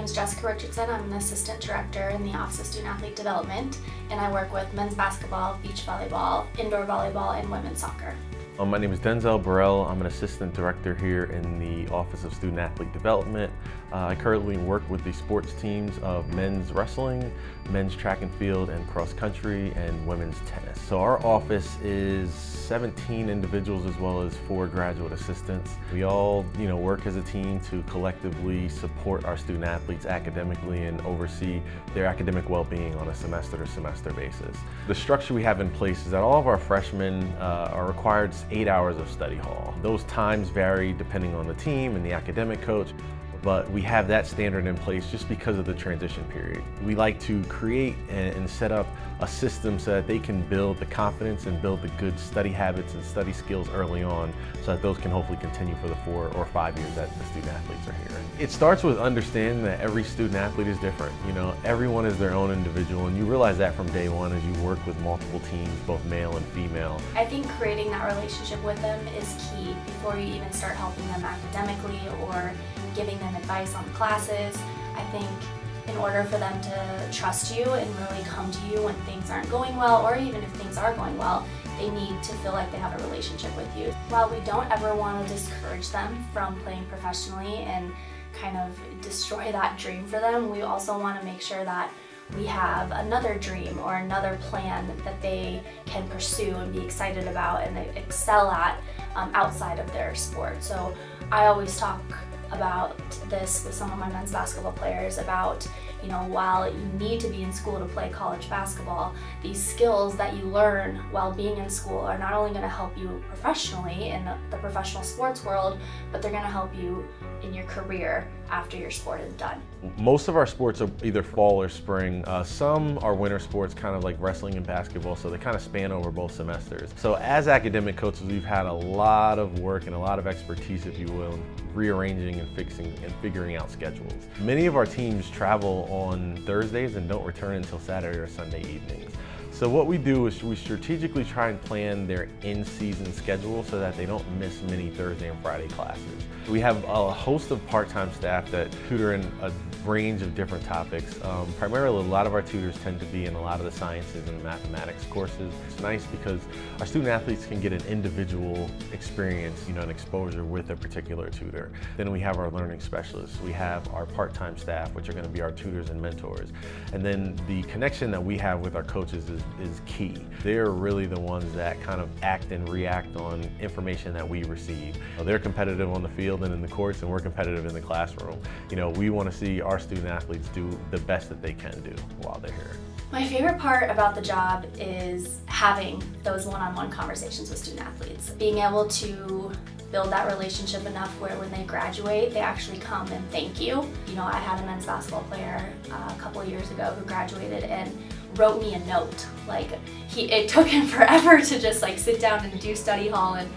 name is Jessica Richardson. I'm an assistant director in the Office of Student Athlete Development, and I work with men's basketball, beach volleyball, indoor volleyball, and women's soccer. My name is Denzel Burrell. I'm an assistant director here in the Office of Student Athlete Development. I currently work with the sports teams of men's wrestling, men's track and field and cross country, and women's tennis. So our office is 17 individuals as well as 4 graduate assistants. We all, work as a team to collectively support our student athletes academically and oversee their academic well-being on a semester-to-semester basis. The structure we have in place is that all of our freshmen are required 8 hours of study hall. Those times vary depending on the team and the academic coach, but we have that standard in place just because of the transition period. We like to create and set up a system so that they can build the confidence and build the good study habits and study skills early on so that those can hopefully continue for the 4 or 5 years that the student athletes are here. It starts with understanding that every student athlete is different. Everyone is their own individual, and you realize that from day one as you work with multiple teams, both male and female. I think creating that relationship with them is key before you even start helping them academically or giving them advice on classes. I think in order for them to trust you and really come to you when things aren't going well, or even if things are going well, they need to feel like they have a relationship with you. While we don't ever want to discourage them from playing professionally and kind of destroy that dream for them, we also want to make sure that we have another dream or another plan that they can pursue and be excited about and excel at outside of their sport. So I always talk about this with some of my men's basketball players about, while you need to be in school to play college basketball, these skills that you learn while being in school are not only going to help you professionally in the professional sports world, but they're going to help you in your career after your sport is done. Most of our sports are either fall or spring. Some are winter sports, kind of like wrestling and basketball, so they kind of span over both semesters. So as academic coaches, we've had a lot of work and a lot of expertise, if you will, in rearranging and fixing and figuring out schedules. Many of our teams travel on Thursdays and don't return until Saturday or Sunday evenings. So what we do is we strategically try and plan their in-season schedule so that they don't miss many Thursday and Friday classes. We have a host of part-time staff that tutor in a range of different topics. Primarily, a lot of our tutors tend to be in a lot of the sciences and mathematics courses. It's nice because our student athletes can get an individual experience, an exposure with a particular tutor. Then we have our learning specialists. We have our part-time staff, which are going to be our tutors and mentors. And then the connection that we have with our coaches is key. They're really the ones that kind of act and react on information that we receive. They're competitive on the field and in the courts, and we're competitive in the classroom. We want to see our student athletes do the best that they can do while they're here. My favorite part about the job is having those one-on-one conversations with student athletes. Being able to build that relationship enough where when they graduate, they actually come and thank you. I had a men's basketball player a couple of years ago who graduated and wrote me a note. It took him forever to just sit down and do study hall and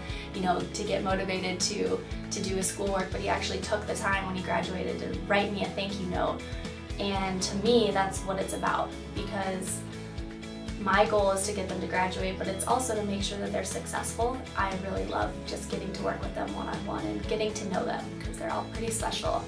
to get motivated to do his schoolwork, but he actually took the time when he graduated to write me a thank you note. And to me, that's what it's about, because my goal is to get them to graduate, but it's also to make sure that they're successful. I really love just getting to work with them one-on-one and getting to know them, because they're all pretty special.